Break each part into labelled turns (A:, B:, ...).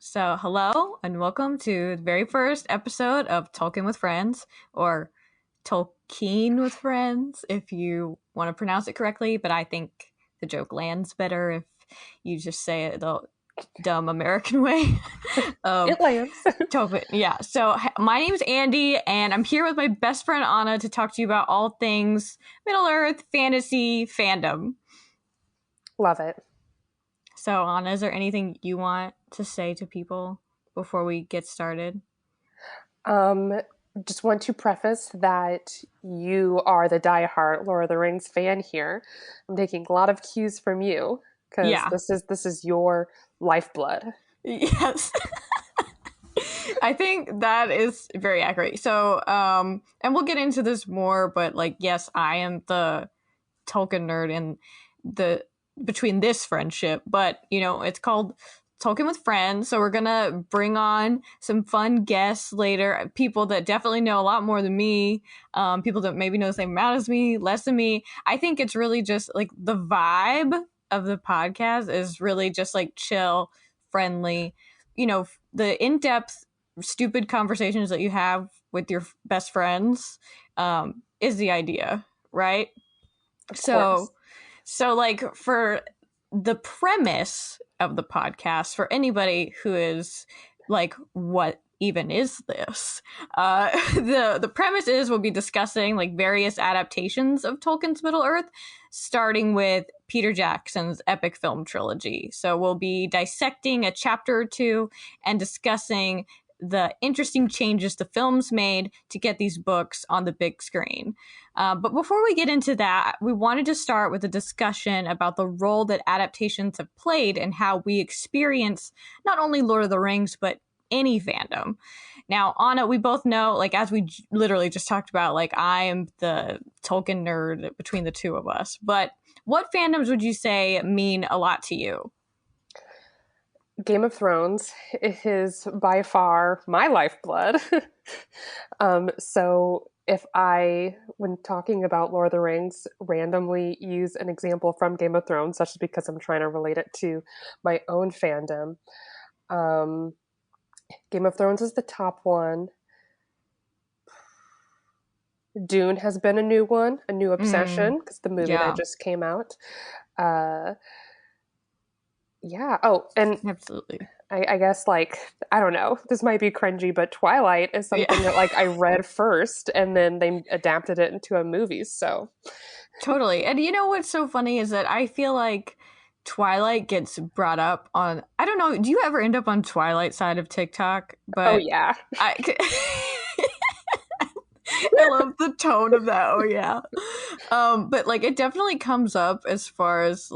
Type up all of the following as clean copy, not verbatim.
A: So, hello and welcome to the very first episode of Tolkien with Friends, or Tolkien with Friends, if you want to pronounce it correctly. But I think the joke lands better if you just say it the dumb American way.
B: It lands.
A: Tolkien, yeah. So, my name's Andy, and I'm here with my best friend Anna to talk to you about all things Middle Earth, fantasy, fandom.
B: Love it.
A: So, Anna, is there anything you want to say to people before we get started?
B: Just want to preface that you are the diehard Lord of the Rings fan here. I'm taking a lot of cues from you because
A: Yeah.
B: this is your lifeblood.
A: Yes. I think that is very accurate. So, and we'll get into this more, but yes, I am the Tolkien nerd in the between this friendship, but it's called Tolkien with Friends. So we're gonna bring on some fun guests later, people that definitely know a lot more than me, people that maybe know the same amount as me, less than me. I think it's really just the vibe of the podcast is really just chill, friendly, the in-depth stupid conversations that you have with your best friends is the idea, right?
B: Of course.
A: So for the premise of the podcast, for anybody who is what even is this? The premise is we'll be discussing various adaptations of Tolkien's Middle Earth, starting with Peter Jackson's epic film trilogy. So we'll be dissecting a chapter or two and discussing the interesting changes the films made to get these books on the big screen. But before we get into that, we wanted to start with a discussion about the role that adaptations have played and how we experience not only Lord of the Rings, but any fandom. Now, Anna, we both know, as we literally just talked about, I am the Tolkien nerd between the two of us. But what fandoms would you say mean a lot to you?
B: Game of Thrones is by far my lifeblood. So if I, when talking about Lord of the Rings, randomly use an example from Game of Thrones, such as because I'm trying to relate it to my own fandom, Game of Thrones is the top one. Dune has been a new one, a new obsession, because the movie that just came out. Yeah. Oh, and
A: absolutely.
B: I guess I don't know, this might be cringy, but Twilight is something that I read first and then they adapted it into a movie. So
A: totally. And what's so funny is that I feel like Twilight gets brought up on, I don't know, do you ever end up on Twilight side of TikTok? But
B: oh yeah.
A: I love the tone of that. Oh yeah. But it definitely comes up as far as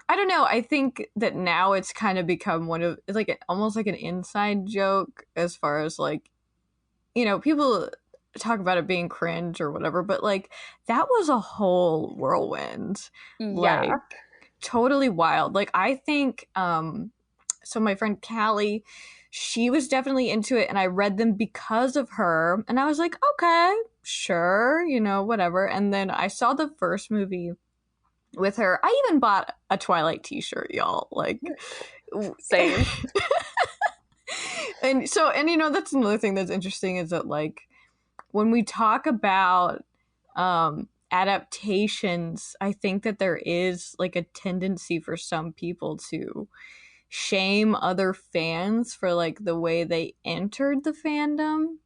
A: I don't know. I think that now it's kind of become one of almost like an inside joke as far as people talk about it being cringe or whatever, but that was a whole whirlwind.
B: Yeah.
A: Totally wild. I think so my friend Callie, she was definitely into it and I read them because of her and I was like, okay, sure, whatever. And then I saw the first movie with her. I even bought a Twilight t-shirt, y'all.
B: Same.
A: And that's another thing that's interesting is that when we talk about adaptations, I think that there is a tendency for some people to shame other fans for the way they entered the fandom.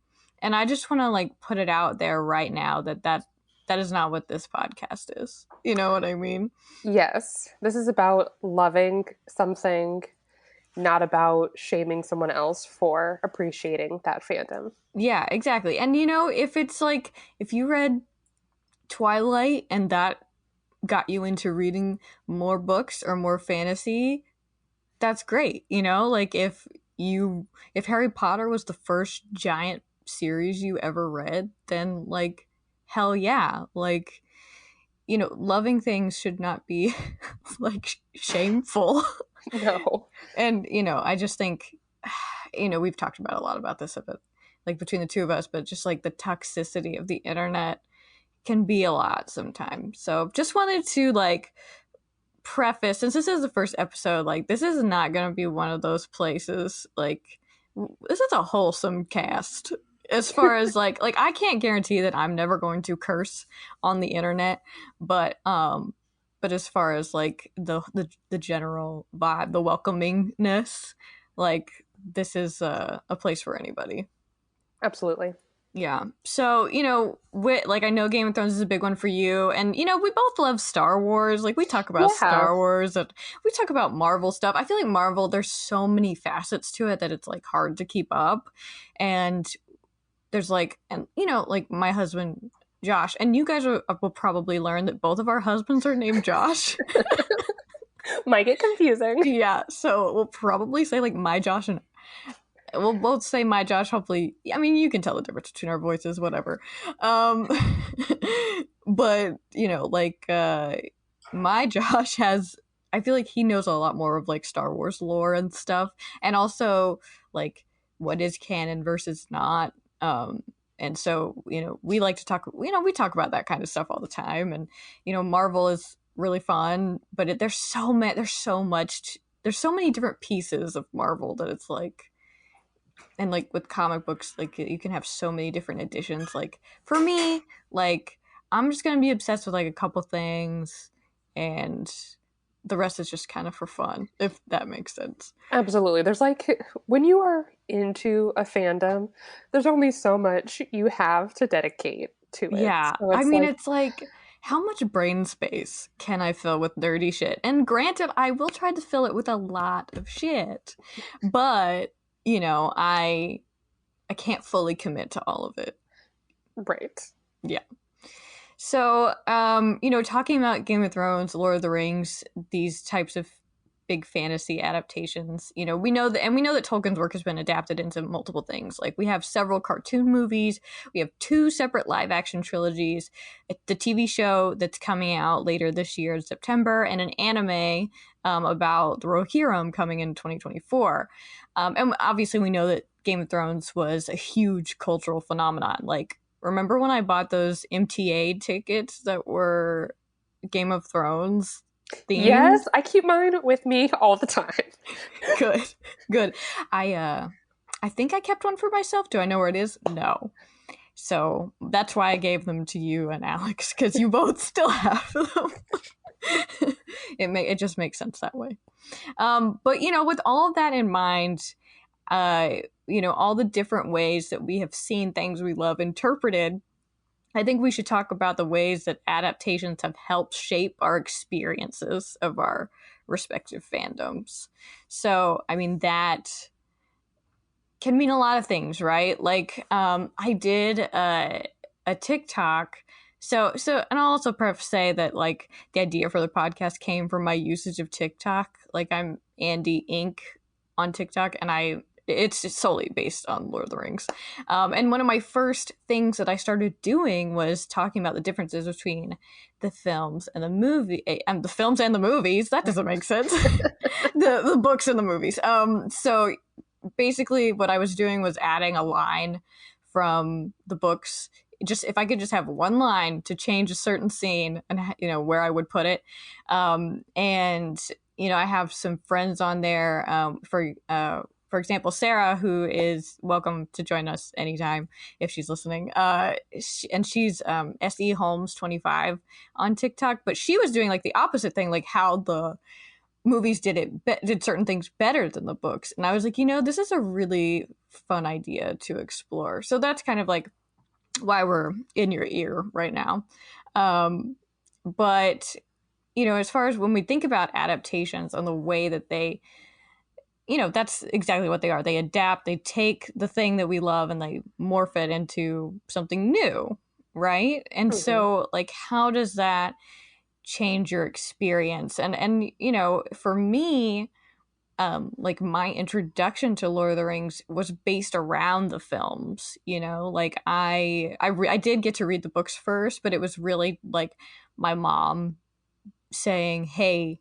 A: And I just want to put it out there right now that is not what this podcast is. You know what I mean?
B: Yes. This is about loving something, not about shaming someone else for appreciating that fandom.
A: Yeah, exactly. And if it's if you read Twilight and that got you into reading more books or more fantasy, that's great. If Harry Potter was the first giant series you ever read, then hell yeah. Loving things should not be shameful.
B: No.
A: And I just think we've talked about a lot about this a bit between the two of us, but just the toxicity of the internet can be a lot sometimes. So just wanted to preface, since this is the first episode, like this is not going to be one of those places. Like this is a wholesome cast. As far as like I can't guarantee that I'm never going to curse on the internet, but as far as like the general vibe, the welcomingness, like this is a place for anybody.
B: Absolutely.
A: Yeah. So, like I know Game of Thrones is a big one for you, and we both love Star Wars. Like we talk about
B: Yeah.
A: Star Wars and we talk about Marvel stuff. I feel like Marvel, there's so many facets to it that it's like hard to keep up. And there's like, and like my husband Josh, and you guys will probably learn that both of our husbands are named Josh.
B: Might get confusing.
A: Yeah, so we'll probably say like my Josh, and we'll both say my Josh. Hopefully, I mean you can tell the difference between our voices, whatever. Um, but my Josh has. I feel like he knows a lot more of like Star Wars lore and stuff, and also like what is canon versus not. And so we like to talk. We talk about that kind of stuff all the time, and Marvel is really fun, but there's so many. There's so many different pieces of Marvel that it's like, and like with comic books, like you can have so many different editions. Like for me, like I'm just gonna be obsessed with like a couple things, and the rest is just kind of for fun, if that makes sense.
B: Absolutely. There's like, when you are into a fandom, there's only so much you have to dedicate to it.
A: Yeah,
B: So
A: I
B: it's
A: mean
B: like,
A: it's like how much brain space can I fill with nerdy shit? And granted, I will try to fill it with a lot of shit, but I can't fully commit to all of it.
B: right.
A: Yeah. So, talking about Game of Thrones, Lord of the Rings, these types of big fantasy adaptations, we know that Tolkien's work has been adapted into multiple things. Like we have several cartoon movies, we have two separate live action trilogies, the TV show that's coming out later this year in September, and an anime about the Rohirrim coming in 2024. And obviously, we know that Game of Thrones was a huge cultural phenomenon. Like, remember when I bought those MTA tickets that were Game of Thrones themed?
B: Yes, I keep mine with me all the time.
A: Good, good. I think I kept one for myself. Do I know where it is? No. So that's why I gave them to you and Alex, because you both still have them. It just makes sense that way. But with all of that in mind, all the different ways that we have seen things we love interpreted, I think we should talk about the ways that adaptations have helped shape our experiences of our respective fandoms. So, I mean, that can mean a lot of things, right? Like, I did a TikTok. And I'll also say that like the idea for the podcast came from my usage of TikTok. Like, I'm Andy Inc. on TikTok, and it's just solely based on Lord of the Rings. And one of my first things that I started doing was talking about the differences between the films and the movie, and the films and the movies. That doesn't make sense. the books and the movies. So basically, what I was doing was adding a line from the books. Just if I could just have one line to change a certain scene, and where I would put it. And I have some friends on there for example, Sarah, who is welcome to join us anytime if she's listening. And she's SE Holmes 25 on TikTok, but she was doing like the opposite thing, like how the movies did certain things better than the books. And I was like, this is a really fun idea to explore. So that's kind of like why we're in your ear right now. But as far as when we think about adaptations and the way that they that's exactly what they are. They adapt, they take the thing that we love and they morph it into something new, right? And so like how does that change your experience? And for me, like my introduction to Lord of the Rings was based around the films. Like I did get to read the books first, but it was really like my mom saying, "Hey,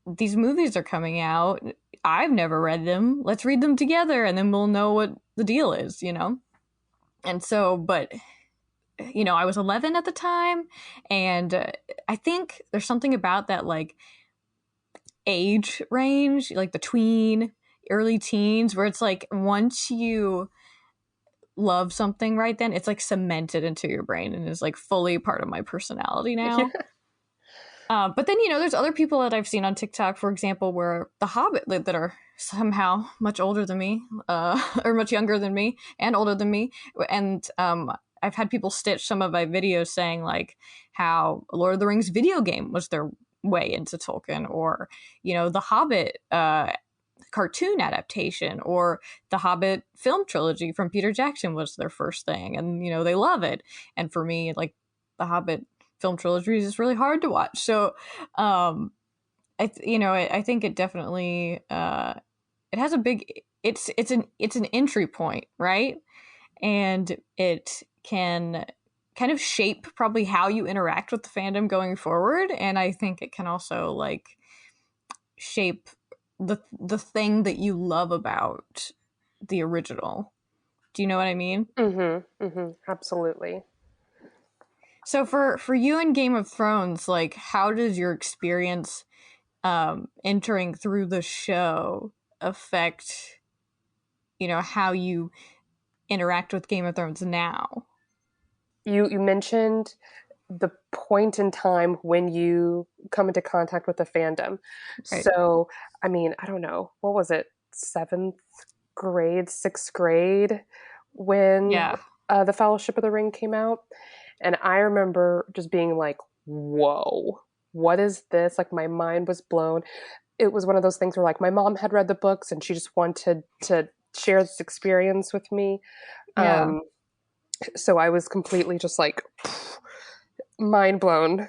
A: these movies are coming out. I've never read them. Let's read them together, and then we'll know what the deal is." And so, but I was 11 at the time, and I think there's something about that, like age range, like the tween, early teens, where it's like once you love something right then, it's like cemented into your brain and is like fully part of my personality now.
B: Yeah.
A: But then, there's other people that I've seen on TikTok, for example, where The Hobbit that are somehow much older than me, or much younger than me and older than me. And I've had people stitch some of my videos saying like how Lord of the Rings video game was their way into Tolkien, or, The Hobbit cartoon adaptation, or the Hobbit film trilogy from Peter Jackson was their first thing, and they love it. And for me, like, the Hobbit film trilogy is just really hard to watch. So I think it definitely it has a big, it's an entry point, right? And it can kind of shape probably how you interact with the fandom going forward, and I think it can also like shape the thing that you love about the original. Do you know what I mean?
B: Absolutely.
A: So for you in Game of Thrones, like, how does your experience entering through the show affect how you interact with Game of Thrones now?
B: You mentioned the point in time when you come into contact with the fandom.
A: Right.
B: So, I mean, I don't know, what was it, seventh grade, sixth grade, when
A: Yeah.
B: the Fellowship of the Ring came out? And I remember just being like, whoa, what is this? Like, my mind was blown. It was one of those things where, like, my mom had read the books and she just wanted to share this experience with me.
A: Yeah.
B: So I was completely just like mind blown.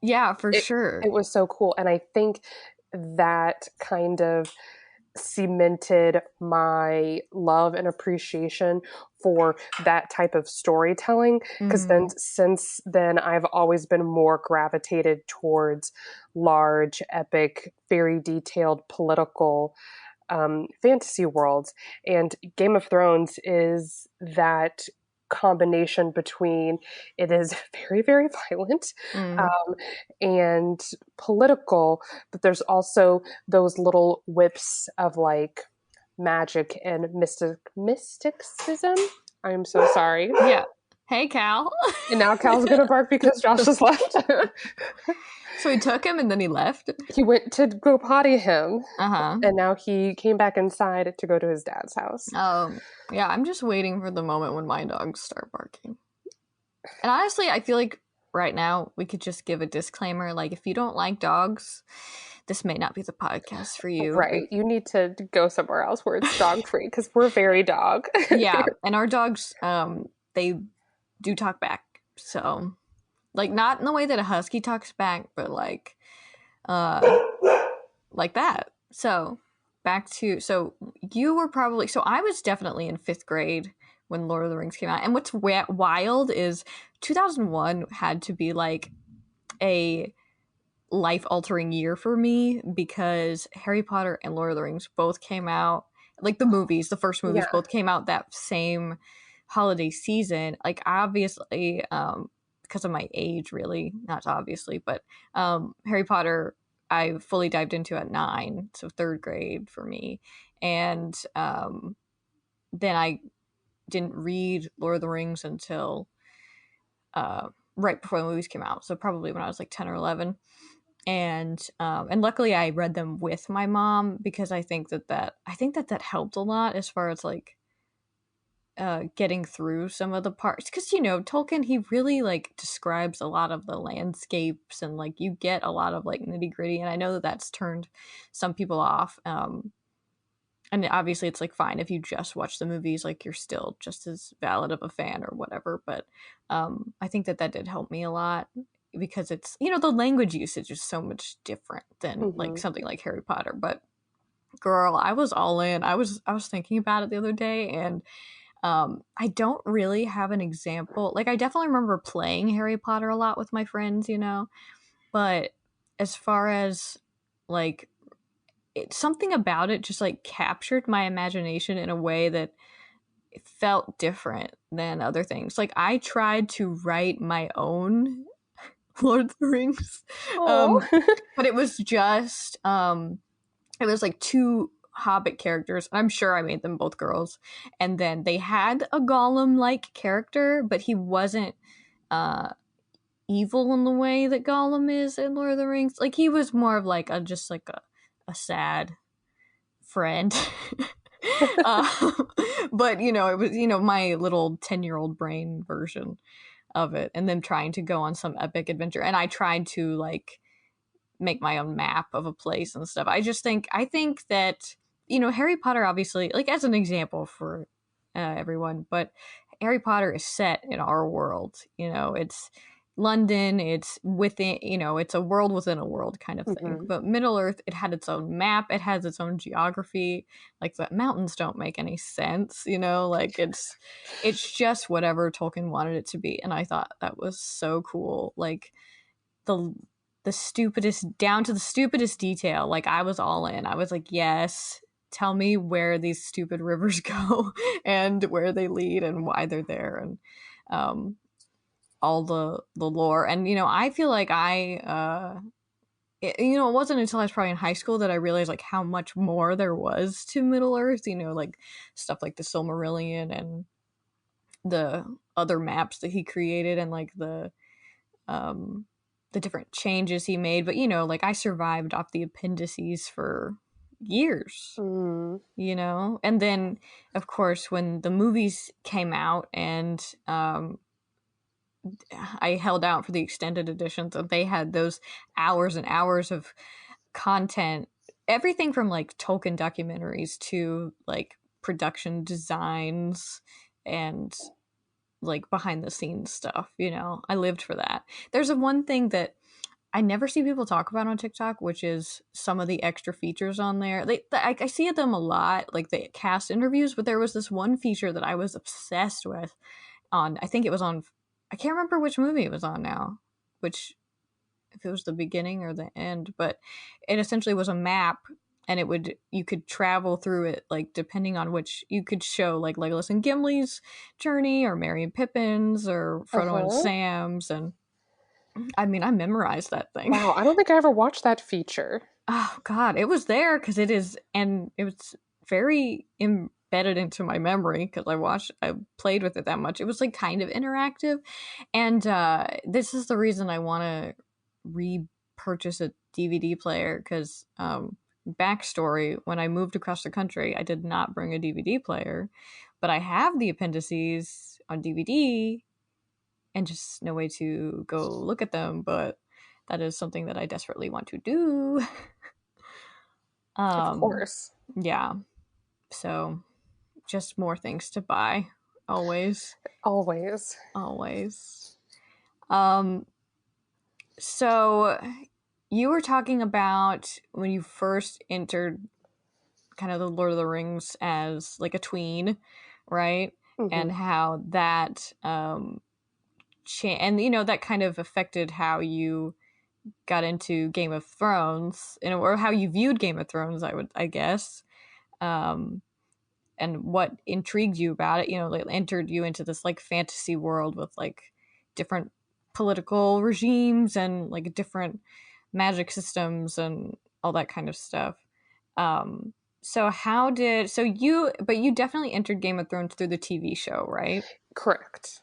A: Yeah, for
B: It,
A: sure.
B: it was so cool. And I think that kind of cemented my love and appreciation for that type of storytelling, because then
A: Mm.
B: since then I've always been more gravitated towards large, epic, very detailed political fantasy worlds. And Game of Thrones is that combination between, it is very, very violent,
A: Mm.
B: um, and political, but there's also those little whips of like magic and mysticism. I'm so sorry.
A: Yeah. Hey, Cal.
B: And now Cal's gonna bark because Josh just left.
A: So he took him and then he left.
B: He went to go potty him,
A: Uh-huh.
B: and now he came back inside to go to his dad's house.
A: Yeah, I'm just waiting for the moment when my dogs start barking. And honestly, I feel like right now we could just give a disclaimer, like, if you don't like dogs, this may not be the podcast for you.
B: Right. You need to go somewhere else where it's dog free, because we're very dog.
A: Yeah, and our dogs, they do talk back. So, like, not in the way that a husky talks back, but uh, like that. So, so you were probably, so I was definitely in fifth grade when Lord of the Rings came out. And what's wild is 2001 had to be like a life altering year for me, because Harry Potter and Lord of the Rings both came out, like the first movies
B: Yeah.
A: both came out that same holiday season. Like, obviously, because of my age, really, not obviously, but Harry Potter I fully dived into at 9, so third grade for me. And then I didn't read Lord of the Rings until right before the movies came out, so probably when I was like 10 or 11. And luckily I read them with my mom, because I think that helped a lot as far as like getting through some of the parts, because Tolkien, he really like describes a lot of the landscapes, and like you get a lot of like nitty gritty, and I know that that's turned some people off. And obviously it's like fine if you just watch the movies, like you're still just as valid of a fan or whatever, but I think that did help me a lot, because it's the language usage is so much different than like
B: Mm-hmm.
A: something like Harry Potter. But girl, I was all in. I was thinking about it the other day, and I don't really have an example. Like, I definitely remember playing Harry Potter a lot with my friends, but as far as like something about it just like captured my imagination in a way that it felt different than other things. Like, I tried to write my own Lord of the Rings.
B: Oh.
A: But it was just it was like two Hobbit characters. I'm sure I made them both girls. And then they had a Gollum like character, but he wasn't uh evil in the way that Gollum is in Lord of the Rings. Like he was more of like a just like a sad friend. uh, but it was my little 10-year-old brain version of it, and them trying to go on some epic adventure. And I tried to like make my own map of a place and stuff. I think that Harry Potter, obviously, like as an example for everyone, but Harry Potter is set in our world. It's London. It's within. It's a world within a world kind of thing.
B: Mm-hmm.
A: But Middle Earth, it had its own map. It has its own geography. Like the mountains don't make any sense. Like it's just whatever Tolkien wanted it to be, and I thought that was so cool. Like the stupidest, down to the stupidest detail. Like I was all in. I was like, yes, tell me where these stupid rivers go and where they lead and why they're there, and um all the lore. And I feel like it wasn't until I was probably in high school that I realized like how much more there was to Middle Earth. Like stuff like the Silmarillion and the other maps that he created, and like um the different changes he made. But like I survived off the appendices for years.
B: Mm.
A: And then of course when the movies came out, and I held out for the extended editions, and they had those hours and hours of content, everything from like Tolkien documentaries to like production designs and like behind the scenes stuff. I lived for that. There's a one thing that I never see people talk about on TikTok, which is some of the extra features on there. I see them a lot, like the cast interviews, but there was this one feature that I was obsessed with on, I think it was on, I can't remember which movie it was on now, which, if it was the beginning or the end, but it essentially was a map, and you could travel through it, like depending on which, you could show like Legolas and Gimli's journey, or Merry and Pippin's, or Frodo and
B: Uh-huh.
A: Sam's. And I mean, I memorized that thing.
B: Wow, I don't think I ever watched that feature.
A: Oh God, it was there because it is, and it was very embedded into my memory because I played with it that much. It was like kind of interactive, and this is the reason I want to repurchase a DVD player because backstory: when I moved across the country, I did not bring a DVD player, but I have the appendices on DVD, and just no way to go look at them. But that is something that I desperately want to do.
B: Of
A: Um,
B: course.
A: yeah. So just more things to buy. Always.
B: Always.
A: Always. Um, so you were talking about when you first entered kind of the Lord of the Rings as like a tween, right?
B: Mm-hmm.
A: And how that and that kind of affected how you got into Game of Thrones, or how you viewed Game of Thrones, I guess. Um, and what intrigued you about it, like entered you into this like fantasy world with like different political regimes and like different magic systems and all that kind of stuff. um but you definitely entered Game of Thrones through the TV show, right?
B: Correct.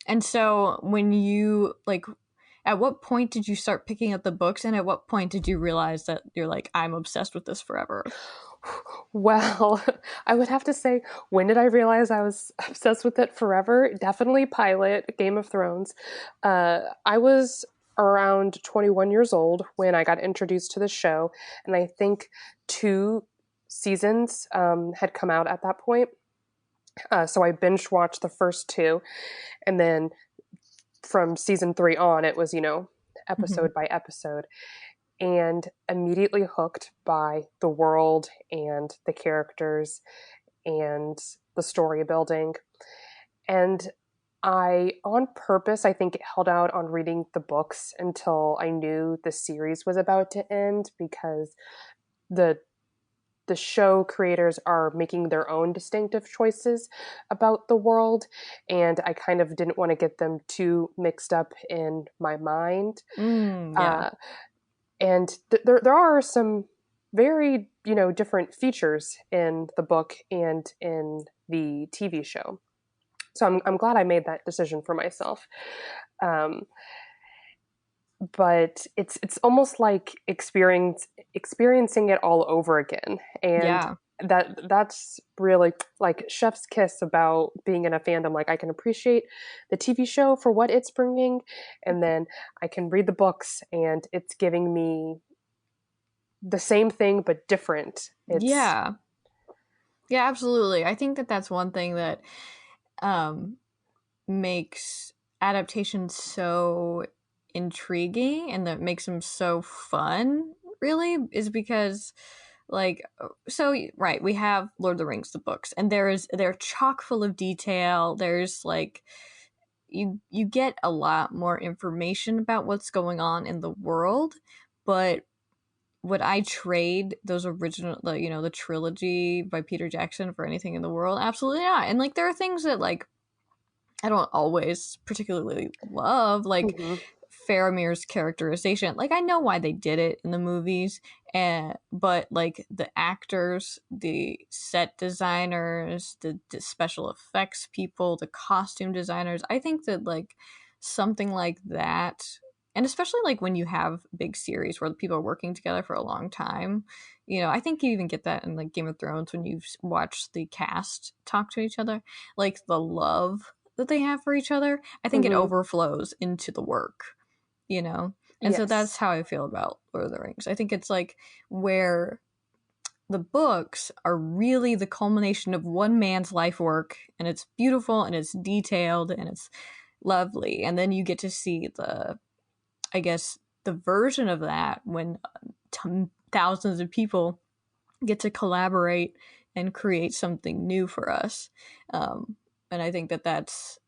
A: And so when you like, at what point did you start picking up the books, and at what point did you realize that you're like, I'm obsessed with this forever?
B: Well, I would have to say, when did I realize I was obsessed with it forever? Definitely pilot Game of Thrones. I was around 21 years old when I got introduced to the show, and I think two seasons had come out at that point. So I binge watched the first two, and then from season three on, it was,
A: Mm-hmm.
B: episode by episode, and immediately hooked by the world and the characters and the story building. And I, on purpose, I think, held out on reading the books until I knew the series was about to end, because the the show creators are making their own distinctive choices about the world, and I kind of didn't want to get them too mixed up in my mind.
A: Yeah.
B: Uh, and there are some very, different features in the book and in the TV show. So I'm glad I made that decision for myself. Um, but it's almost like experiencing it all over again, and
A: Yeah.
B: that's really like chef's kiss about being in a fandom. Like, I can appreciate the TV show for what it's bringing, and then I can read the books and it's giving me the same thing but different. It's
A: Yeah. Yeah, absolutely. I think that that's one thing that um, makes adaptations so intriguing and that makes them so fun, really, is because, like, so right, we have Lord of the Rings, the books, and they're chock full of detail. There's like you get a lot more information about what's going on in the world, but would I trade those original, the trilogy by Peter Jackson for anything in the world? Absolutely not. And like, there are things that like I don't always particularly love, like
B: Mhm.
A: Faramir's characterization. Like, I know why they did it in the movies, but like the actors, the set designers, the special effects people, the costume designers, I think that like something like that, and especially like when you have big series where the people are working together for a long time, I think you even get that in like Game of Thrones when you watch the cast talk to each other, like the love that they have for each other. I think it
B: Mhm.
A: overflows into the work, you know? And so
B: Yes.
A: that's how I feel about Lord of the Rings. I think it's like where the books are really the culmination of one man's life work, and it's beautiful and it's detailed and it's lovely. And then you get to see I guess, the version of that when thousands of people get to collaborate and create something new for us. And I think that that's,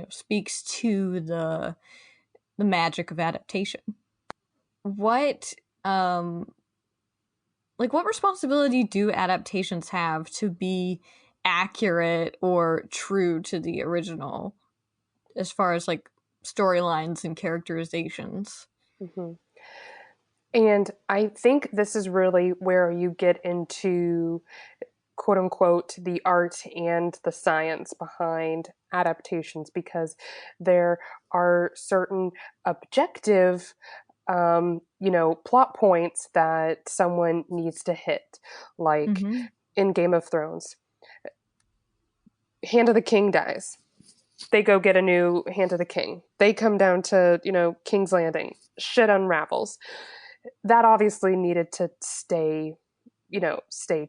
A: speaks to the magic of adaptation. What um what responsibility do adaptations have to be accurate or true to the original as far as like storylines and characterizations?
B: Mhm. And I think this is really where you get into, quote unquote, the art and the science behind adaptations, because there are certain objective, plot points that someone needs to hit. Like
A: Mm-hmm.
B: in Game of Thrones, Hand of the King dies. They go get a new Hand of the King. They come down to, King's Landing. Shit unravels. That obviously needed to stay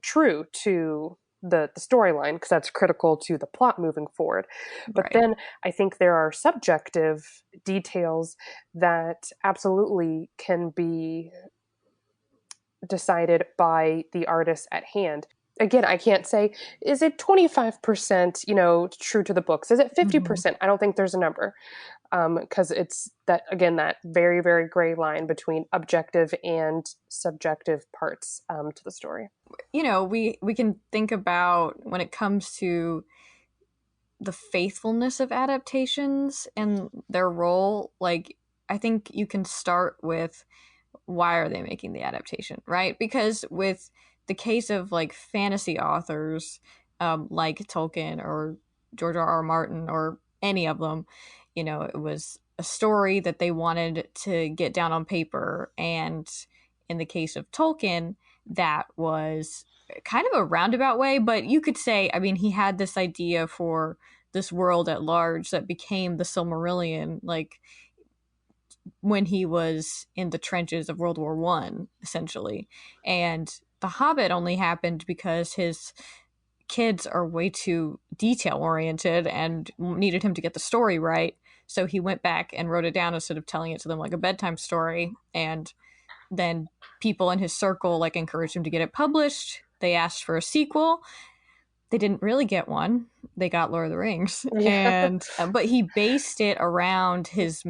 B: true to the storyline, because that's critical to the plot moving forward. But
A: Right.
B: then I think there are subjective details that absolutely can be decided by the artist at hand. Again, I can't say, is it 25%, true to the books? Is it
A: Mm-hmm.
B: 50%? I don't think there's a number, because it's that, again, that very, very gray line between objective and subjective parts, to the story.
A: We can think about when it comes to the faithfulness of adaptations and their role. Like, I think you can start with, why are they making the adaptation, right? Because with the case of like fantasy authors, like Tolkien or George R. R. Martin or any of them, it was a story that they wanted to get down on paper. And in the case of Tolkien, that was kind of a roundabout way, but you could say, I mean, he had this idea for this world at large that became the Silmarillion, like when he was in the trenches of World War One, essentially. And The Hobbit only happened because his kids are way too detail oriented and needed him to get the story right. So he went back and wrote it down instead of telling it to them like a bedtime story. And then people in his circle like encouraged him to get it published. They asked for a sequel. They didn't really get one. They got Lord of the Rings,
B: Yeah.
A: and but he based it around his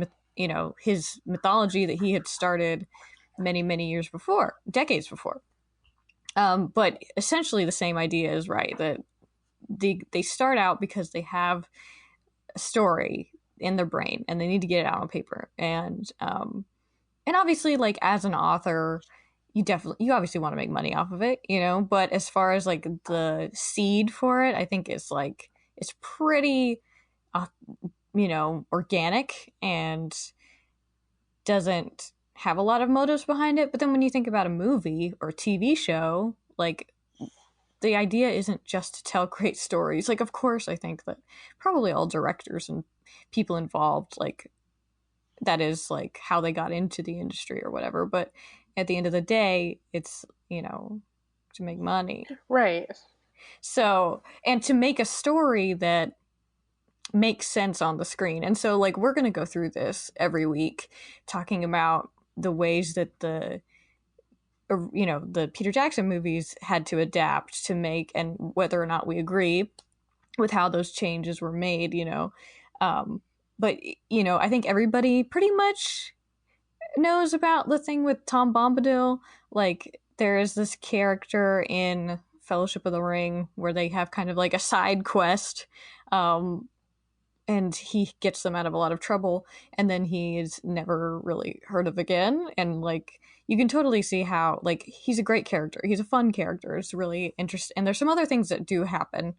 A: mythology that he had started many years before, decades before. But essentially the same idea is right, that they start out because they have a story in their brain and they need to get it out on paper. And obviously, like, as an author, you obviously want to make money off of it, you know, but as far as like the seed for it, I think it's pretty uh, organic and doesn't have a lot of motives behind it. But then when you think about a movie or TV show, like, the idea isn't just to tell great stories. Like, of course, I think that probably all directors and people involved, like, that is like how they got into the industry or whatever. But at the end of the day, it's, to make money.
B: Right.
A: So, and to make a story that makes sense on the screen. And so, like, we're going to go through this every week talking about the ways that the Peter Jackson movies had to adapt to make, and whether or not we agree with how those changes were made, but I think everybody pretty much knows about the thing with Tom Bombadil. Like, there is this character in Fellowship of the Ring where they have kind of like a side quest, and he gets them out of a lot of trouble, and then he is never really heard of again. And, like, you can totally see how, like, he's a great character. He's a fun character. It's really interesting. And there's some other things that do happen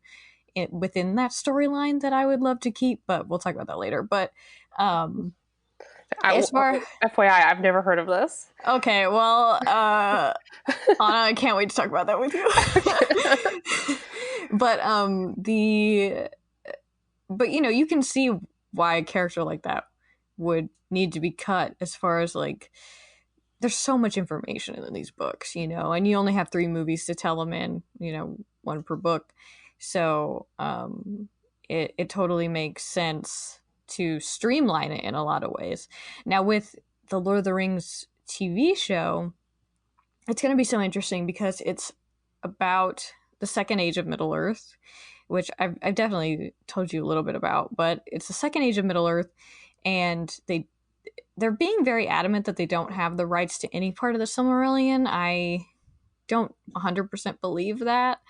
A: within that storyline that I would love to keep, but we'll talk about that later. But as far
B: FYI, I've never heard of this.
A: Okay, well, Anna, I can't wait to talk about that with you. But you can see why a character like that would need to be cut, as far as, like, there's so much information in these books, and you only have 3 movies to tell them in, 1 per book. So it totally makes sense to streamline it in a lot of ways. Now, with the Lord of the Rings TV show, it's going to be so interesting because it's about the Second Age of Middle-earth, which I've definitely told you a little bit about, but it's the Second Age of Middle-earth, and they're being very adamant that they don't have the rights to any part of the Silmarillion. I don't 100% believe that,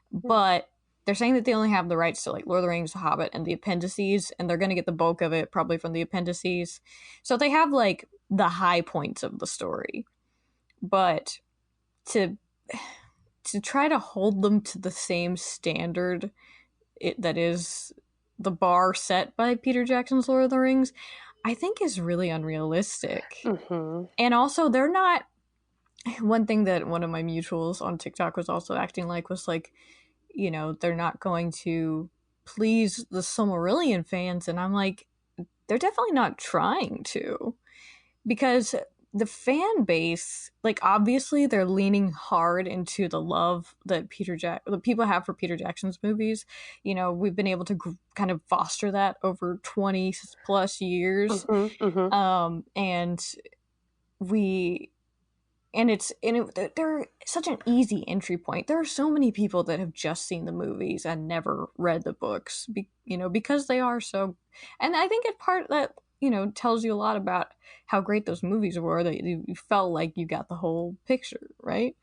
A: but they're saying that they only have the rights to, like, Lord of the Rings, The Hobbit, and the appendices, and they're going to get the bulk of it probably from the appendices. So they have, like, the high points of the story. But to try to hold them to the same standard that is the bar set by Peter Jackson's Lord of the Rings, I think is really unrealistic.
B: Mm-hmm.
A: And also, they're not... One thing that one of my mutuals on TikTok was also acting like was, like, they're not going to please the Silmarillion fans. And I'm like, they're definitely not trying to. Because the fan base, like, obviously they're leaning hard into the love that the people have for Peter Jackson's movies. We've been able to kind of foster that over 20 plus years.
B: Mm-hmm, mm-hmm.
A: They're such an easy entry point. There are so many people that have just seen the movies and never read the books, because they are so... And I think it's part that, tells you a lot about how great those movies were, that you felt like you got the whole picture, right?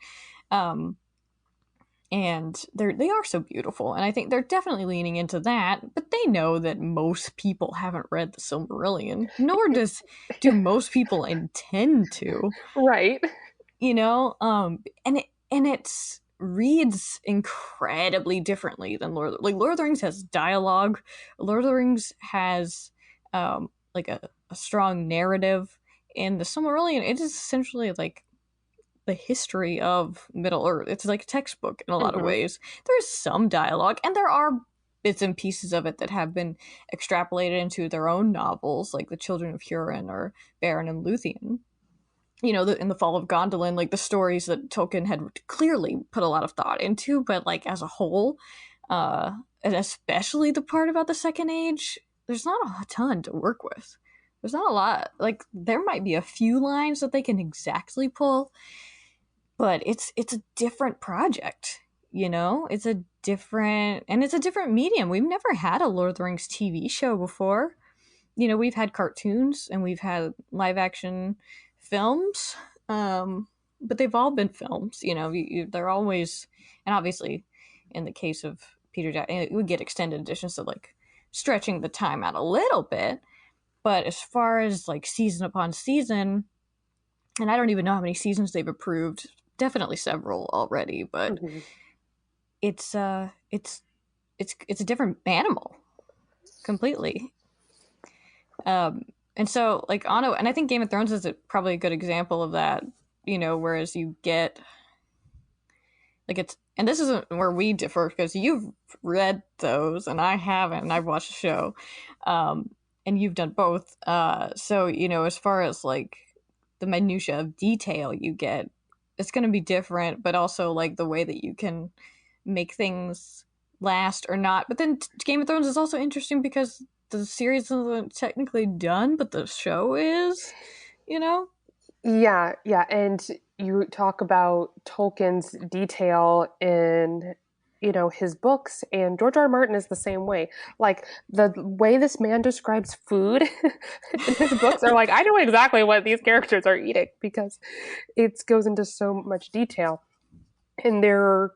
A: And they are so beautiful, and I think they're definitely leaning into that, but they know that most people haven't read the Silmarillion, nor do most people intend to.
B: Right.
A: And it reads incredibly differently than Lord of the Rings has dialogue. Lord of the Rings has like a strong narrative. In the Silmarillion, it is essentially like the history of Middle-earth. It's like a textbook in a lot of ways. There's some dialogue, and there are bits and pieces of it that have been extrapolated into their own novels, like The Children of Hurin or Beren and Luthien. In the Fall of Gondolin, like, the stories that Tolkien had clearly put a lot of thought into, but, like, as a whole, and especially the part about the Second Age, there's not a ton to work with. There's not a lot. Like, there might be a few lines that they can exactly pull, but it's a different project. It's a different medium. We've never had a Lord of the Rings TV show before. We've had cartoons and we've had live action films, but they've all been films. They're always, and obviously, in the case of Peter Jackson, we get extended editions, so like stretching the time out a little bit. But as far as like season upon season, and I don't even know how many seasons they've approved. Definitely several already, but
B: Mm-hmm.
A: it's a different animal completely. And so like Anno, and I think Game of Thrones is probably a good example of that. Whereas you get like and this isn't where we differ because you've read those and I haven't, and I've watched the show, and you've done both. So as far as like the minutia of detail you get, it's going to be different, but also like the way that you can make things last or not. But then Game of Thrones is also interesting because the series isn't technically done, but the show is, you know?
B: Yeah, yeah. And you talk about Tolkien's detail in, his books, and George R. R. Martin is the same way. Like the way this man describes food in his books are like, I know exactly what these characters are eating because it goes into so much detail. And there are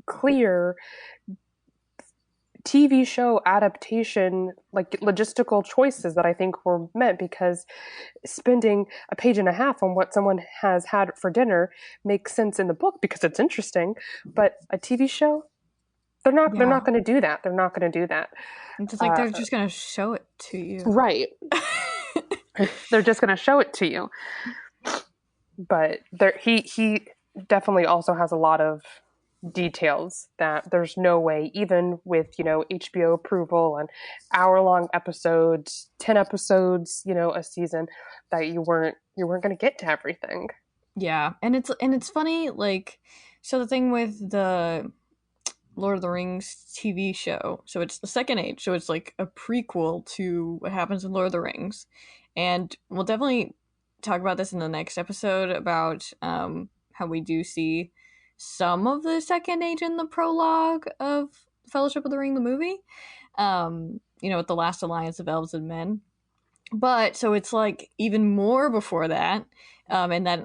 B: clear TV show adaptation, like logistical choices that I think were meant because spending a page and a half on what someone has had for dinner makes sense in the book because it's interesting, but a TV show, they're
A: Yeah.
B: not going to do that. They're not going to do that.
A: It's just like
B: Uh,
A: they're just going to show it to you.
B: right. They're just going to show it to you. But he definitely also has a lot of details that there's no way, even with HBO approval and hour-long episodes, 10 episodes, a season, that you weren't going to get to everything.
A: Yeah. And it's funny, like, so the thing with the Lord of the Rings TV show, so it's the Second Age, so it's like a prequel to what happens in Lord of the Rings. And we'll definitely talk about this in the next episode about how we do see some of the Second Age in the prologue of Fellowship of the Ring, the movie. With the last alliance of elves and men. But so it's like even more before that. And then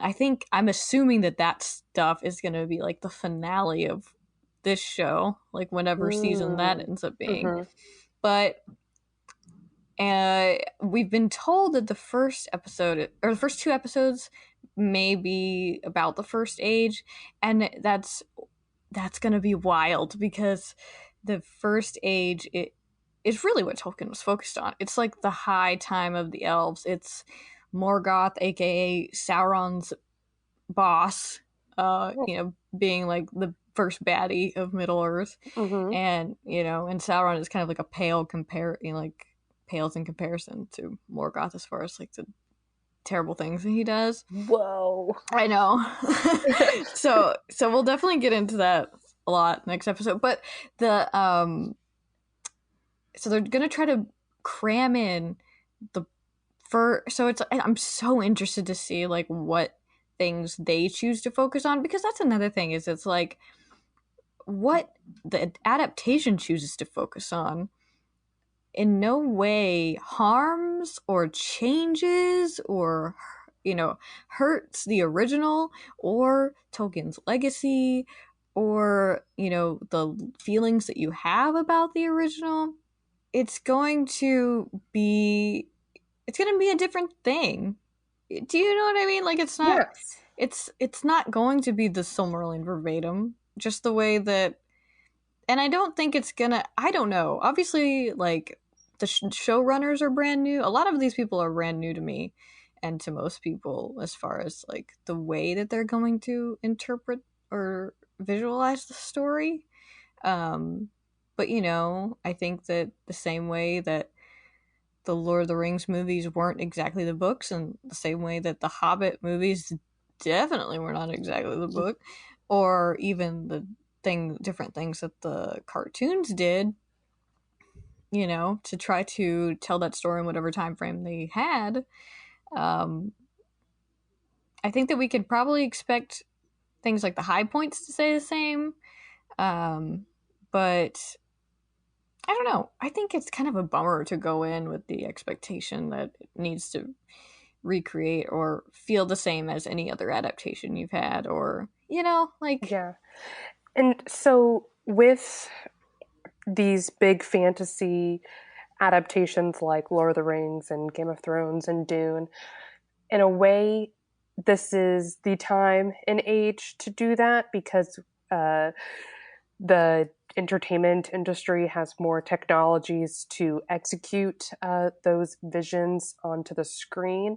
A: I'm assuming that stuff is going to be like the finale of this show, like whenever season that
B: Mm.
A: ends up being.
B: Mm-hmm.
A: But we've been told that the first episode or the first two episodes may be about the first age, and that's going to be wild because the first age is really what Tolkien was focused on. It's like the high time of the elves. It's Morgoth, aka Sauron's boss, being like the first baddie of Middle Earth,
B: Mm-hmm.
A: and Sauron is kind of like a like pales in comparison to Morgoth as far as like the terrible things that he does.
B: Whoa.
A: I know. So we'll definitely get into that a lot next episode. But so they're gonna try to cram in the so I'm so interested to see like what things they choose to focus on, because that's another thing is it's like what the adaptation chooses to focus on in no way harms or changes or hurts the original or Tolkien's legacy or the feelings that you have about the original. It's going to be a different thing. Do you know what I mean? Like
B: Yes.
A: it's not going to be the Silmarillion verbatim, just the way that, and I don't think it's gonna. I don't know. Obviously, like the showrunners are brand new. A lot of these people are brand new to me, and to most people, as far as like the way that they're going to interpret or visualize the story. Um, but I think that the same way that the Lord of the Rings movies weren't exactly the books, and the same way that the Hobbit movies definitely were not exactly the book, or even the different things that the cartoons did, to try to tell that story in whatever time frame they had. Um, I think that we could probably expect things like the high points to stay the same, but I don't know. I think it's kind of a bummer to go in with the expectation that it needs to recreate or feel the same as any other adaptation you've had, or like.
B: Yeah. And so with these big fantasy adaptations like Lord of the Rings and Game of Thrones and Dune, in a way, this is the time and age to do that because uh, the entertainment industry has more technologies to execute those visions onto the screen.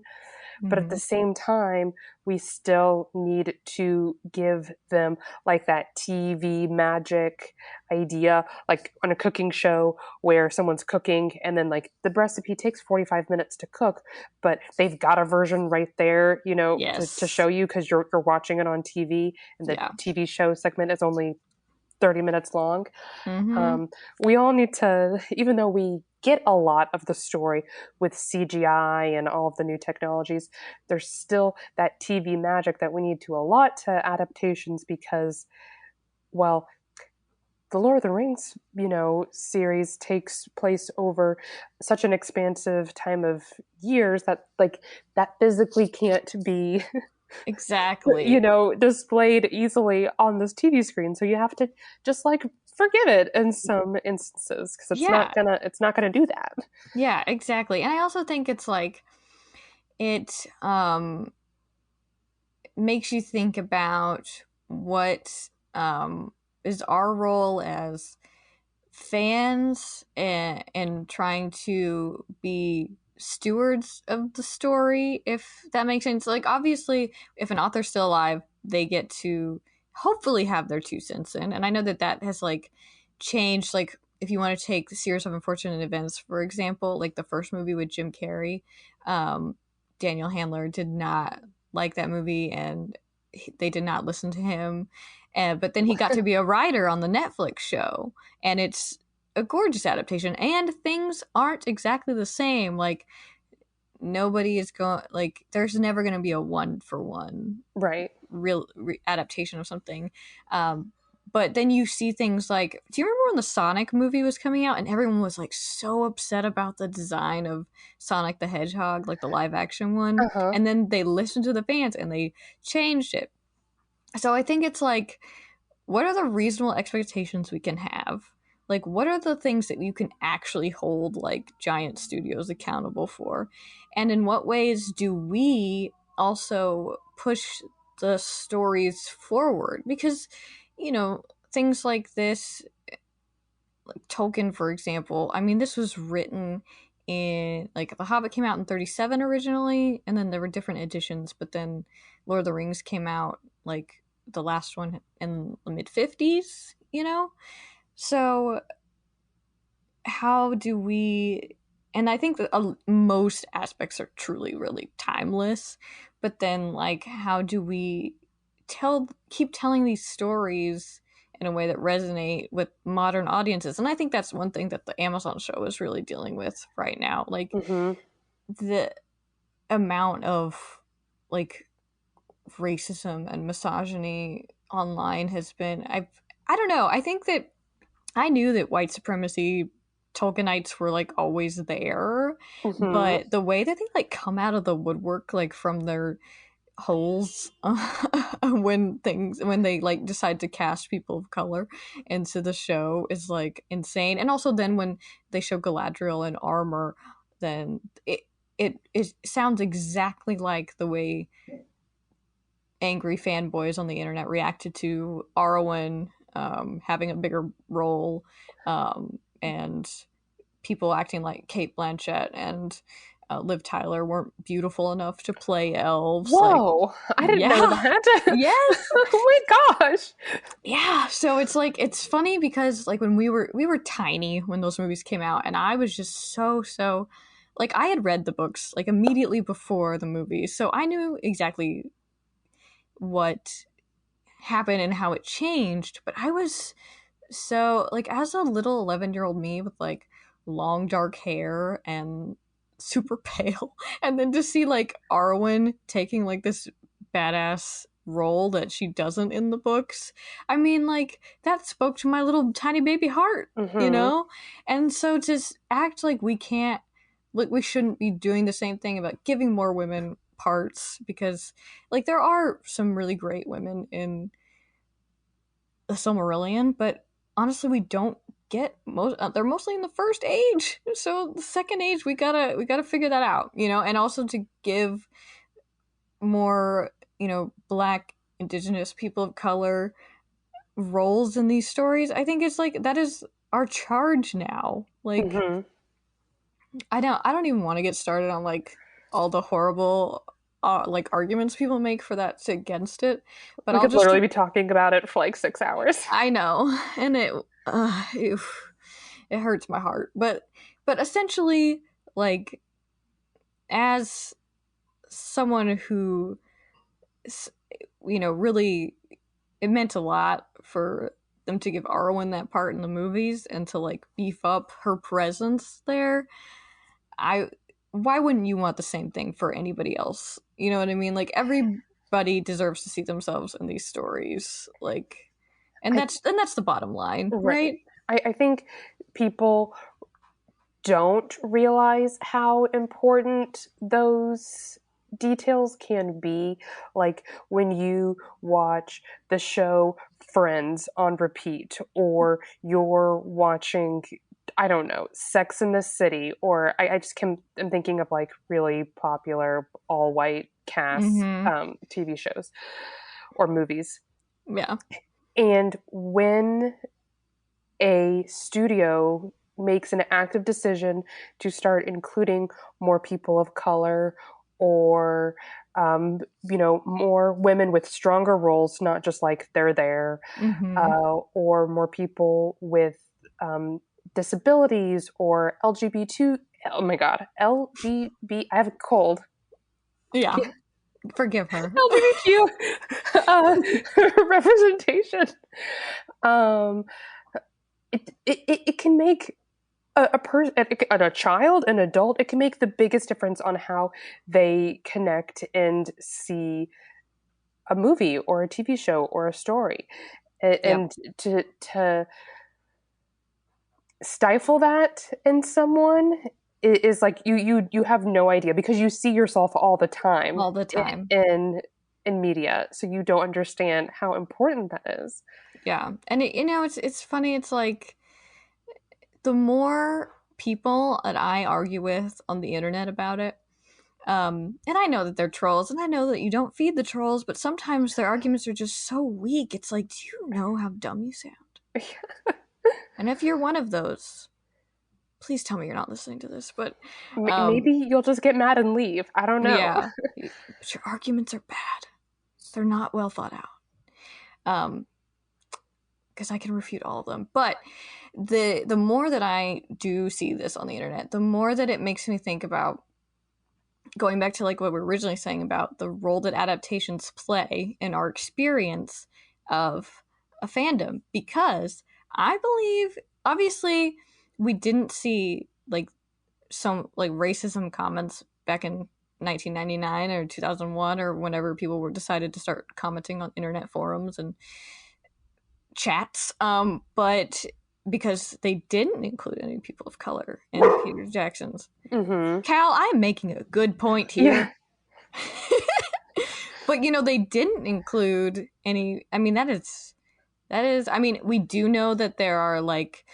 B: But at the
A: Mhm.
B: same time, we still need to give them like that TV magic idea, like on a cooking show where someone's cooking and then like the recipe takes 45 minutes to cook, but they've got a version right there, to show
A: Yes.
B: you because you're watching it on TV and the
A: Yeah.
B: TV show segment is only 30 minutes long.
A: Mm-hmm.
B: We all need to, even though we get a lot of the story with CGI and all of the new technologies, there's still that TV magic that we need to allot to adaptations because, well, the Lord of the Rings, series takes place over such an expansive time of years that like that physically can't be
A: Exactly.
B: displayed easily on this TV screen. So you have to just like forgive it in some instances because
A: Yeah.
B: it's not gonna do that.
A: Yeah, exactly. And I also think it's like it makes you think about what is our role as fans, and trying to be stewards of the story, if that makes sense. Like, obviously, if an author's still alive, they get to hopefully have their 2 cents in. And I know that that has like changed. Like, if you want to take the Series of Unfortunate Events, for example, like the first movie with Jim Carrey, um, Daniel Handler did not like that movie, and they did not listen to him. But then he got to be a writer on the Netflix show, and it's a gorgeous adaptation. And things aren't exactly the same. Like, nobody is going, like, there's never going to be a one for one
B: Right.
A: real adaptation of something. But then you see things like, do you remember when the Sonic movie was coming out and everyone was like so upset about the design of Sonic the Hedgehog, like the live action one?
B: Uh-huh.
A: And then they listened to the fans and they changed it. So I think it's like, what are the reasonable expectations we can have? Like, what are the things that you can actually hold like giant studios accountable for? And in what ways do we also push the stories forward? Because, things like this, like Tolkien, for example, I mean, this was written in, like, The Hobbit came out in 37 originally, and then there were different editions, but then Lord of the Rings came out, like, the last one in the mid 50s, So, how do we. And I think that most aspects are truly, really timeless, but then, like, how do we keep telling these stories in a way that resonate with modern audiences? And I think that's one thing that the Amazon show is really dealing with right now. Like,
B: Mm-hmm.
A: the amount of, like, racism and misogyny online has been, I don't know. I think that I knew that white supremacy Tolkienites were like always there,
B: Mm-hmm.
A: but the way that they like come out of the woodwork, like from their holes, when they like decide to cast people of color into the show is like insane. And also then when they show Galadriel in armor, then it sounds exactly like the way angry fanboys on the internet reacted to Arwen having a bigger role, and people acting like Kate Blanchett and Liv Tyler weren't beautiful enough to play elves. Like,
B: Whoa, I didn't know
A: yeah,
B: that.
A: yes,
B: Oh my gosh.
A: yeah. So it's like, it's funny because like when we were tiny when those movies came out, and I was just so like, I had read the books like immediately before the movies, so I knew exactly what happened and how it changed. But I was so, like, as a little 11-year-old me with like long dark hair and super pale, and then to see like Arwen taking like this badass role that she doesn't in the books, I mean, like, that spoke to my little tiny baby heart,
B: Mm-hmm.
A: And so to act like we can't like we shouldn't be doing the same thing about giving more women parts, because like there are some really great women in the Silmarillion, but honestly we don't get most they're mostly in the first age. So the second age we gotta figure that out, you know, and also to give more, you know, black, indigenous, people of color roles in these stories. I think it's like that is our charge now. Like
B: Mm-hmm.
A: I don't even want to get started on like all the horrible like arguments people make for that against it, but
B: We
A: I'll
B: could
A: just
B: literally be talking about it for like 6 hours.
A: I know, and it hurts my heart, but essentially, like as someone who, you know, really it meant a lot for them to give Arwen that part in the movies and to like beef up her presence there. I Why wouldn't you want the same thing for anybody else? You know what I mean? Like everybody deserves to see themselves in these stories. Like
B: I,
A: and that's the bottom line,
B: right.
A: right?
B: I think people don't realize how important those details can be. Like when you watch the show Friends on repeat, or you're watching, I don't know, Sex in the City, or I just I'm thinking of like really popular all white cast
A: Mm-hmm.
B: TV shows or movies.
A: Yeah.
B: And when a studio makes an active decision to start including more people of color, or more women with stronger roles, not just like they're there,
A: Mm-hmm.
B: or more people with um, disabilities, or LGBT. Oh my god, LGBT. I have a cold.
A: Yeah. Forgive her.
B: LGBTQ representation. Um, it can make a person, a child, an adult, it can make the biggest difference on how they connect and see a movie or a TV show or a story.
A: Yep.
B: And to stifle that in someone is like you have no idea, because you see yourself all the time
A: All the time.
B: in media, so you don't understand how important that is.
A: Yeah. And you know, it's funny. It's like the more people that I argue with on the internet about it, and I know that they're trolls, and I know that you don't feed the trolls, but sometimes their arguments are just so weak. It's like, do you know how dumb you sound? And if you're one of those, please tell me you're not listening to this. But
B: Maybe you'll just get mad and leave. I don't know.
A: yeah, but your arguments are bad. They're not well thought out. Because I can refute all of them. But the more that I do see this on the internet, the more that it makes me think about going back to like what we were originally saying about the role that adaptations play in our experience of a fandom. Because I believe, obviously, we didn't see like some like racism comments back in 1999 or 2001 or whenever people were decided to start commenting on internet forums and chats, but because they didn't include any people of color in Peter Jackson's.
B: Mm-hmm.
A: Cal, I'm making a good point
B: Yeah.
A: here. But you know, they didn't include any. I mean, that is. I mean, we do know that there are like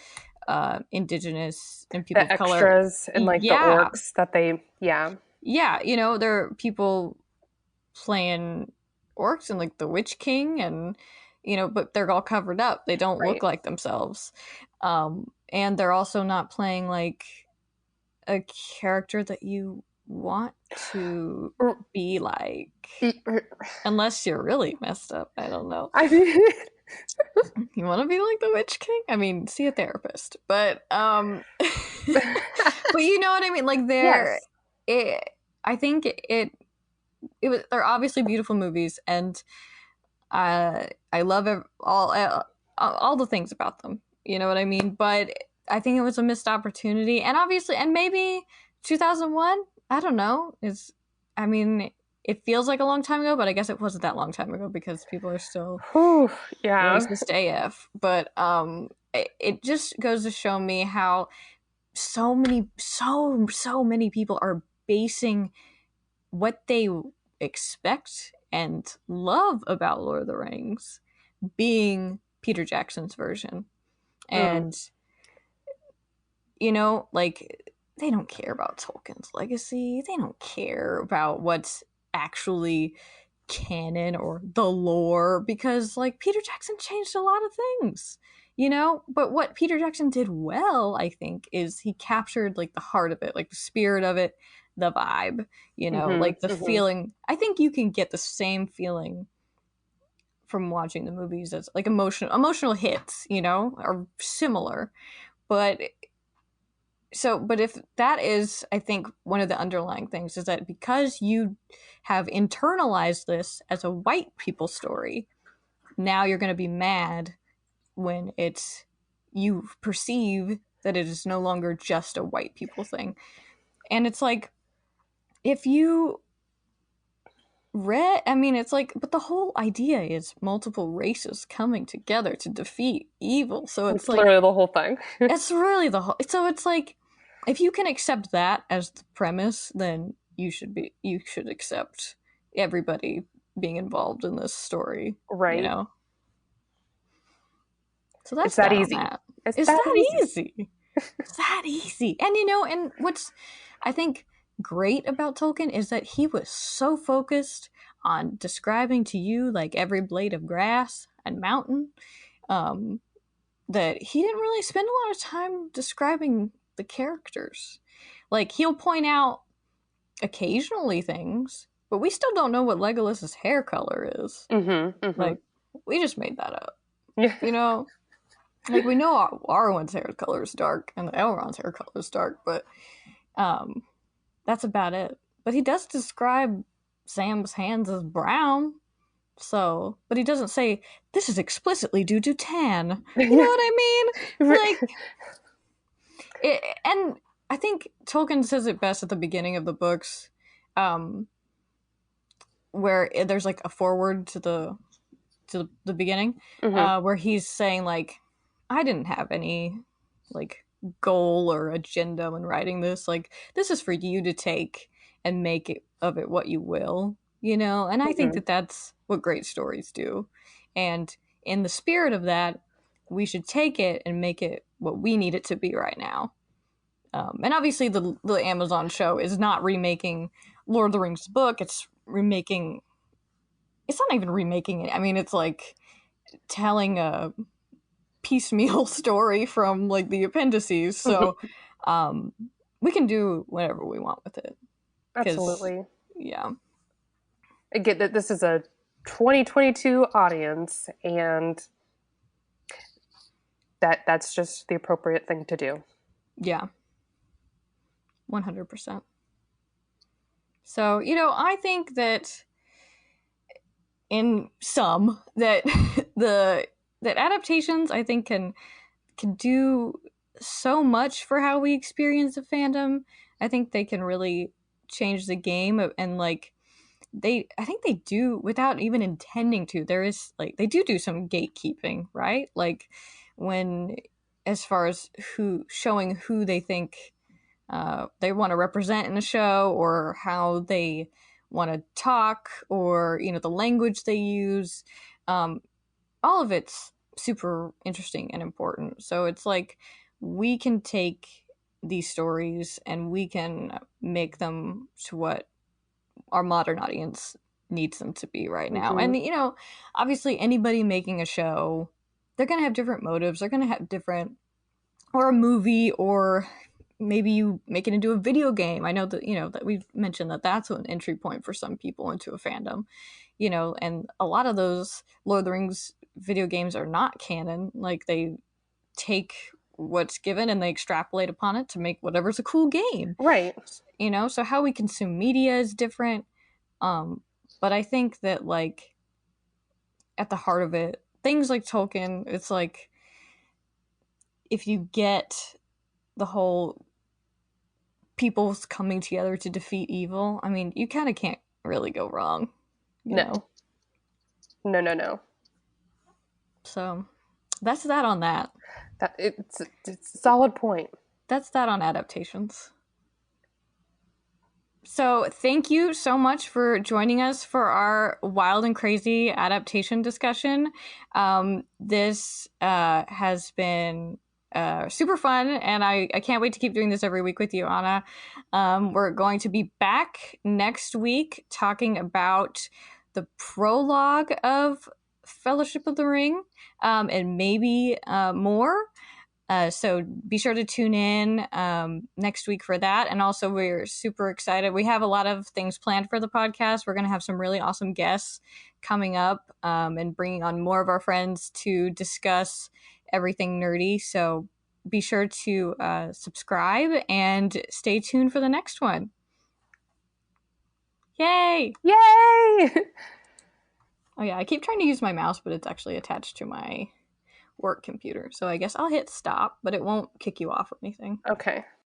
A: indigenous and people
B: The
A: of color.
B: extras and like the
A: Yeah,
B: orcs that they, yeah.
A: yeah. You know, there are people playing orcs and like the Witch King, and you know, but they're all covered up. They don't look
B: Right.
A: like themselves. And they're also not playing like a character that you want to be like, unless you're really messed up. I don't know.
B: I mean,
A: You want to be like the Witch King? I mean, see a therapist. But but you know what I mean? Like
B: yes.
A: it I think it was, they're obviously beautiful movies, and I love all the things about them. You know what I mean? But I think it was a missed opportunity, and obviously, and maybe 2001. I don't know. Is I mean, it feels like a long time ago, but I guess it wasn't that long time ago because people are still
B: Whew, yeah.
A: racist AF. But it just goes to show me how so many people are basing what they expect and love about Lord of the Rings being Peter Jackson's version.
B: Mm.
A: And, you know, like, they don't care about Tolkien's legacy. They don't care about what's actually canon or the lore because, like, Peter Jackson changed a lot of things, you know? But what Peter Jackson did well, I think, is he captured, like, the heart of it, like, the spirit of it, the vibe, you know, like, the
B: Mm-hmm, mm-hmm.
A: feeling. I think you can get the same feeling from watching the movies as, like, emotional hits, you know, are similar. But but if that is, I think, one of the underlying things is that because you have internalized this as a white people story, now you're going to be mad when it's you perceive that it is no longer just a white people thing. And it's like, if you read, I mean, it's like, but the whole idea is multiple races coming together to defeat evil. So it's
B: It's
A: like,
B: literally the whole thing.
A: it's really the whole. So it's like, if you can accept that as the premise, then you should accept everybody being involved in this story. You
B: Right.
A: know. So
B: It's
A: that's
B: that
A: that on
B: easy.
A: that.
B: It's
A: It's
B: that
A: that
B: easy.
A: easy. It's that easy. And you know, and what's I think great about Tolkien is that he was so focused on describing to you like every blade of grass and mountain, um, that he didn't really spend a lot of time describing the characters. Like, he'll point out occasionally things, but we still don't know what Legolas's hair color is.
B: Mm-hmm, mm-hmm.
A: Like, we just made that up.
B: Yeah.
A: You know, like, we know Arwen's hair color is dark and Elrond's hair color is dark, but um, that's about it. But he does describe Sam's hands as brown. So, but he doesn't say this is explicitly due to tan. You know what I mean? Like, and I think Tolkien says it best at the beginning of the books, um, where there's like a foreword to the beginning,
B: Mm-hmm.
A: where he's saying like, I didn't have any like goal or agenda when writing this. Like, this is for you to take and make it of it what you will, you know. And I think
B: Mm-hmm.
A: that that's what great stories do. And in the spirit of that, we should take it and make it what we need it to be right now. And obviously, the Amazon show is not remaking Lord of the Rings book. It's remaking. It's not even remaking it. I mean, it's like telling a piecemeal story from like the appendices. So um, we can do whatever we want with it. Because
B: Absolutely.
A: yeah,
B: I get that this is a 2022 audience, and that's just the appropriate thing to do.
A: yeah, 100%. So you know, I think that in some that the that adaptations I think can do so much for how we experience a fandom. I think they can really change the game and like I think they do without even intending to. There is like they do some gatekeeping, right? Like when as far as who showing who they think they want to represent in a show or how they want to talk or you know the language they use. Um, all of it's super interesting and important. So it's like we can take these stories and we can make them to what our modern audience needs them to be right now.
B: Mm-hmm.
A: And you know, obviously anybody making a show, they're going to have different motives. They're going to have different or a movie or maybe you make it into a video game. I know that you know that we've mentioned that that's an entry point for some people into a fandom, you know, and a lot of those Lord of the Rings video games are not canon. Like they take what's given and they extrapolate upon it to make whatever's a cool game,
B: Right.
A: you know. So how we consume media is different. um but I think that like at the heart of it, things like Tolkien, it's like if you get the whole people's coming together to defeat evil, I mean, you kind of can't really go wrong, you know?
B: No. No, no, no.
A: So that's that on that.
B: It's a solid point.
A: that's that on adaptations. So thank you so much for joining us for our wild and crazy adaptation discussion. This has been super fun, and I can't wait to keep doing this every week with you, Anna. We're going to be back next week talking about the prologue of Fellowship of the Ring, and maybe more. So be sure to tune in next week for that. And also, we're super excited. We have a lot of things planned for the podcast. We're going to have some really awesome guests coming up and bringing on more of our friends to discuss everything nerdy. So be sure to subscribe and stay tuned for the next one. Yay!
B: Yay!
A: Oh, yeah, I keep trying to use my mouse, but it's actually attached to my work computer. So I guess I'll hit stop, but it won't kick you off or anything.
B: Okay.